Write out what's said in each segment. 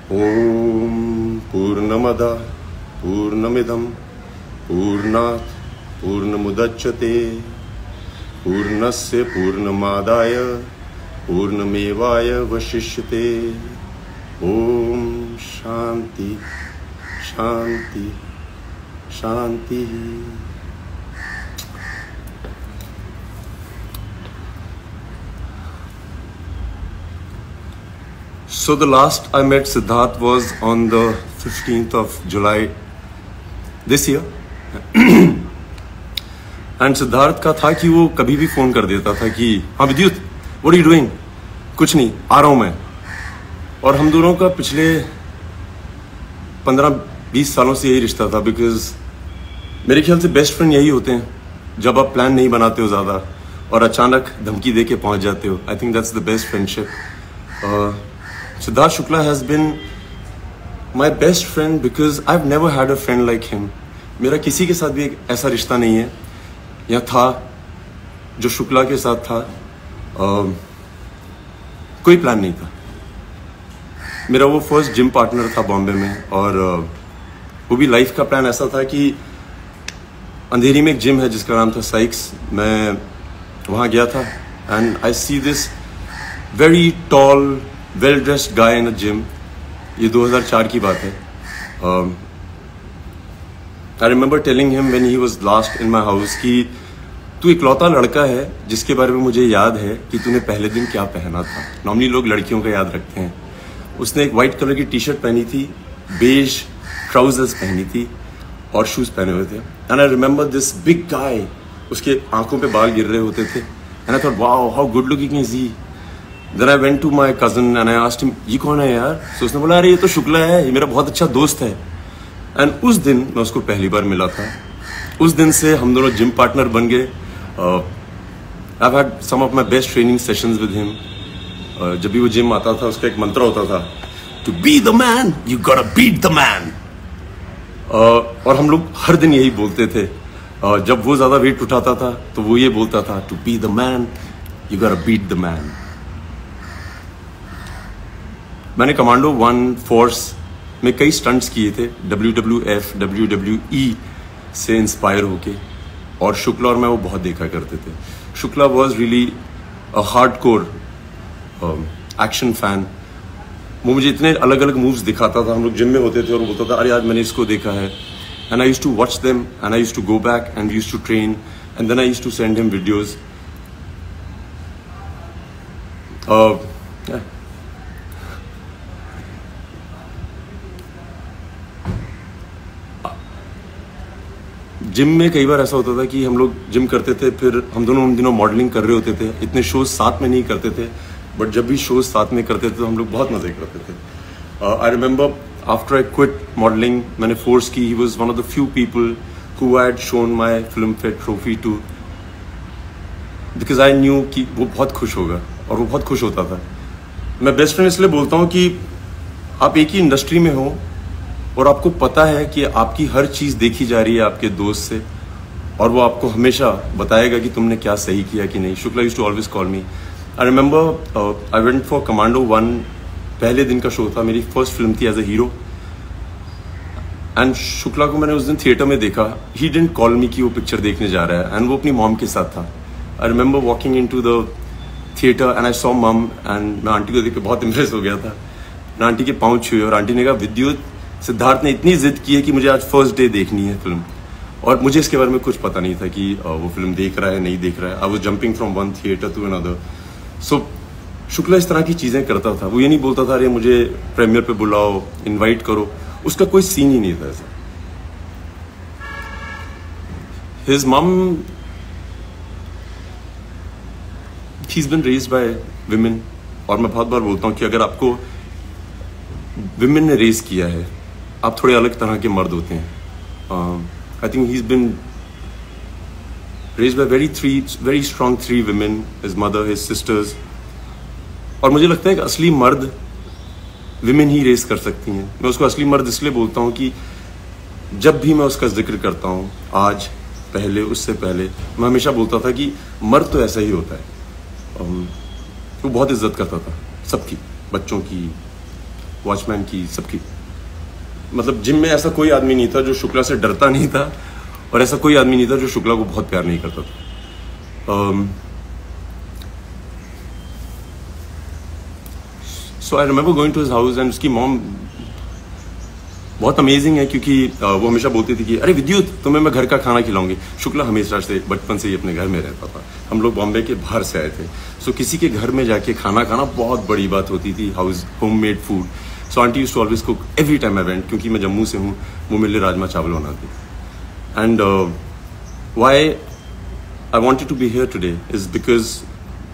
ओम पूर्णमदः पूर्णमिदं पूर्णात् पूर्णमुदच्यते पूर्णस्य पूर्णमादाय पूर्णमेवावशिष्यते। ओम शांति शांति शांति। So the last I met Siddharth was on the 15th of July this year. And Siddharth का था कि वो कभी भी फोन कर देता था कि हाँ विद्युत, what are you doing? कुछ नहीं, आ रहा हूँ मैं। और हम दोनों का पिछले 15-20 सालों से यही रिश्ता था, बिकॉज मेरे ख्याल से बेस्ट फ्रेंड यही होते हैं जब आप प्लान नहीं बनाते हो ज़्यादा और अचानक धमकी दे के पहुँच जाते हो। I think that's the best friendship. Siddharth Shukla has been my best friend because I've never had a friend like him. मेरा किसी के साथ भी एक ऐसा रिश्ता नहीं है या था जो शुक्ला के साथ था। कोई प्लान नहीं था। मेरा वो फर्स्ट जिम पार्टनर था बॉम्बे में, और वो भी लाइफ का प्लान ऐसा था कि अंधेरी में एक जिम है जिसका नाम था साइक्स। मैं वहाँ गया था and I see this very tall well dressed guy in a gym. ये 2004 की बात है। I remember telling him when he was last in my house कि तू इकलौता लड़का है जिसके बारे में मुझे याद है कि तूने पहले दिन क्या पहना था। नॉर्मली लोग लड़कियों का याद रखते हैं। उसने एक वाइट कलर की टी शर्ट पहनी थी, बेज ट्राउजर्स पहनी थी और शूज पहने हुए थे। And I remember this big guy, उसके आंखों पे बाल गिर रहे होते थे। And I thought wow how good looking is he. Then I went to my cousin and I asked him, ये कौन है यार? So उसने बोला अरे ये तो शुक्ला है, ये मेरा बहुत अच्छा दोस्त है। And उस दिन मैं उसको पहली बार मिला था। उस दिन से हम दोनों जिम पार्टनर बन गए। I've had some of my best training sessions with him. जब भी वो जिम आता था उसका एक मंत्र होता था, To be the man, you gotta beat the man. और हम लोग हर दिन यही बोलते थे। जब वो ज़्यादा वेट उठाता था तो वो ये बोलता था, To be the man, you gotta beat the man. मैंने कमांडो 1 फोर्स में कई स्टंट्स किए थे, WWF, WWE से इंस्पायर होके, और शुक्ला और मैं वो बहुत देखा करते थे। Shukla was really a hardcore action fan. वो मुझे इतने अलग अलग मूव्स दिखाता था। हम लोग जिम में होते थे और बोलता था अरे यार मैंने इसको देखा है। And I used to watch them and I used to go back and used to train and then I used to send him videos. Gym में कई बार ऐसा होता था कि हम लोग जिम करते थे, फिर हम दोनों उन दिनों मॉडलिंग कर रहे होते थे। इतने शोज साथ में नहीं करते थे, बट जब भी शोज साथ में करते थे तो हम लोग बहुत मजे करते थे। I remember after I quit modelling, मैंने फोर्स की। He was one of the few people who had shown my Filmfare trophy too, because I knew कि वो बहुत खुश होगा, और वो बहुत खुश होता था। मैं बेस्ट फ्रेंड इसलिए बोलता हूँ कि आप एक ही इंडस्ट्री में हो और आपको पता है कि आपकी हर चीज़ देखी जा रही है आपके दोस्त से, और वो आपको हमेशा बताएगा कि तुमने क्या सही किया कि नहीं। Shukla used to always call me. I remember I went for Commando 1, पहले दिन का शो था, मेरी फर्स्ट फिल्म थी as a hero. And Shukla को मैंने उस दिन थिएटर में देखा। ही डिडंट कॉल मी कि वो पिक्चर देखने जा रहा है, एंड वो अपनी मॉम के साथ था। I remember walking in to the theatre and I saw mum, and मैं आंटी को देख के बहुत इम्प्रेस हो गया था। मैं आंटी के पाँव छुए और आंटी ने कहा विद्युत, सिद्धार्थ ने इतनी जिद की है कि मुझे आज फर्स्ट डे देखनी है फिल्म। और मुझे इसके बारे में कुछ पता नहीं था कि वो फिल्म देख रहा है नहीं देख रहा है। I was jumping from one theatre to another. So Shukla इस तरह की चीज़ें करता था। वो ये नहीं बोलता था अरे मुझे प्रीमियर पे बुलाओ, इनवाइट करो। उसका कोई सीन ही नहीं था ऐसा। His mum, he is been raised by women. और मैं बहुत बार बोलता हूँ कि अगर आपको विमेन ने रेज किया है, आप थोड़े अलग तरह के मर्द होते हैं। I think he is been raised bye very strong 3 women, his mother, his sisters. और मुझे लगता है कि असली मर्द विमेन ही रेज कर सकती हैं। मैं उसको असली मर्द इसलिए बोलता हूँ कि जब भी मैं उसका जिक्र करता हूँ, आज, पहले, उससे पहले, मैं हमेशा बोलता था कि मर्द तो ऐसा ही होता है। वो बहुत इज्जत करता था सबकी, बच्चों की, वॉचमैन की, सबकी। मतलब जिम में ऐसा कोई आदमी नहीं था जो शुक्ला से डरता नहीं था, और ऐसा कोई आदमी नहीं था जो शुक्ला को बहुत प्यार नहीं करता था। So I remember going to his house and उसकी मॉम बहुत अमेजिंग है, क्योंकि वो हमेशा बोलती थी कि अरे विद्युत, तुम्हें मैं घर का खाना खिलाऊंगी। शुक्ला हमेशा से बचपन से ही अपने घर में रहता था। हम लोग बॉम्बे के बाहर से आए थे, सो किसी के घर में जाके खाना खाना बहुत बड़ी बात होती थी, homemade food. So aunty used to always cook every time I went, क्योंकि मैं जम्मू से हूँ, वो मेरे लिए राजमा चावल बनाती। And why I wanted to be here today is because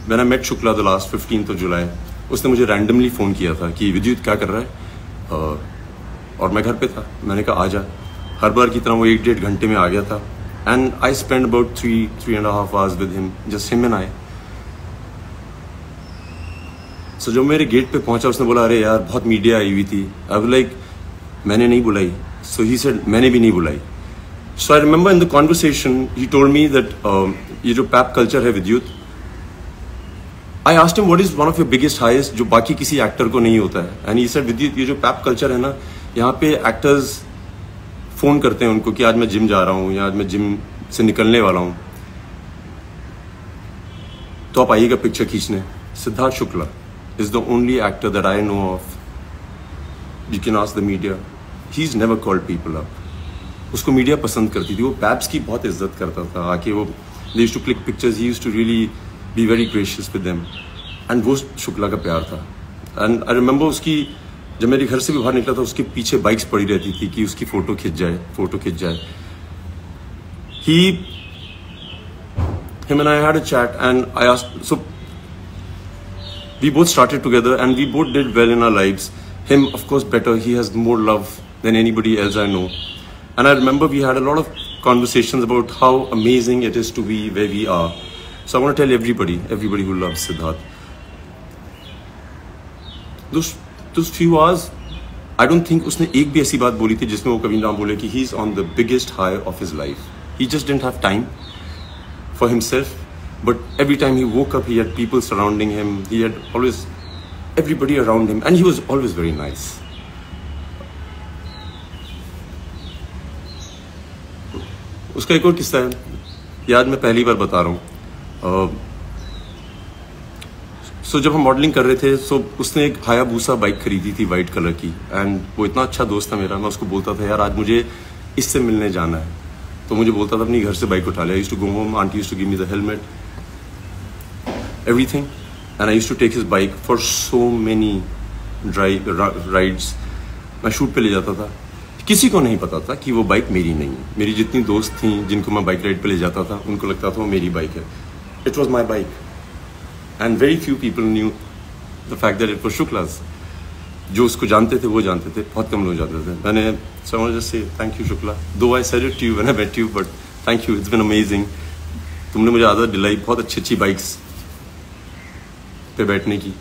when I met Shukla the last 15th of July, उसने मुझे रैंडमली फ़ोन किया था कि विद्युत क्या कर रहा है, और मैं घर पे था। मैंने कहा आजा। हर बार की तरह वो 1-1.5 घंटे में आ गया था। And I spend about 3.5 hours with him, just him and I. So जब मेरे गेट पे पहुंचा, उसने बोला अरे यार बहुत मीडिया आई हुई थी। आई वाज लाइक मैंने नहीं बुलाई। सो ही सेड मैंने भी नहीं बुलाई। So I remember in the conversation he told me that ये जो पैप कल्चर है Vidyut, I asked him what is one of your biggest highest जो बाकी किसी एक्टर को नहीं होता है। एंड ही सेड विद्युत, ये जो पैप कल्चर है ना, यहाँ पे एक्टर्स फोन करते हैं उनको कि आज मैं जिम जा रहा हूँ या आज मैं जिम से निकलने वाला हूँ, तो आप आइएगा पिक्चर खींचने। Siddharth Shukla is the only actor that I know of, you can ask the media, he is never called people up. उसको मीडिया पसंद करती थी, वो पैप्स की बहुत इज्जत करता था। आके वो they used to click pictures, he used to really be very gracious with them. And वो शुक्ला का प्यार था। एंड आई रिमेंबर उसकी, जब मेरे घर से भी बाहर निकला था, उसके पीछे बाइक्स पड़ी रहती थी कि उसकी फोटो खिंच जाए। Him and I had a chat and I asked, so we both started together and we both did well in our lives. Him, of course, better. He has more love than anybody else I know. And I remember we had a lot of conversations about how amazing it is to be where we are. So I want to tell everybody who loves Siddharth, those few hours, I don't think उसने एक भी ऐसी बात बोली थी जिसमें वो कभी ना बोले कि he is on the biggest high of his life. He just didn't have time for himself, but every time he woke up, he had people surrounding him. He had always everybody around him, and he was always very nice. उसका एक और किस्सा है, याद मैं पहली बार बता रहा हूँ। सो जब हम मॉडलिंग कर रहे थे, सो उसने एक हायाबूसा बाइक खरीदी थी वाइट कलर की। एंड वो इतना अच्छा दोस्त था मेरा, मैं उसको बोलता था यार आज मुझे इससे मिलने जाना है, तो मुझे बोलता था अपनी घर से बाइक उठा ले। I used to go home, aunty used to give me the helmet, everything, and I used to take his bike for so many rides. मैं शूट पे ले जाता था, किसी को नहीं पता था कि वो बाइक मेरी नहीं है। मेरी जितनी दोस्त थी जिनको मैं बाइक राइड पे ले जाता था, उनको लगता था वो मेरी बाइक है। It was my bike. And very few people knew the fact that it was Shukla's. जो उसको जानते थे वो जानते थे, बहुत कम लोग जानते थे। मैंने so I want to just say thank you Shukla. Though I said it to you when I met you, but thank you. It's been amazing. तुमने मुझे आदत दिलाई बहुत अच्छी बाइक्स पे बैठने की।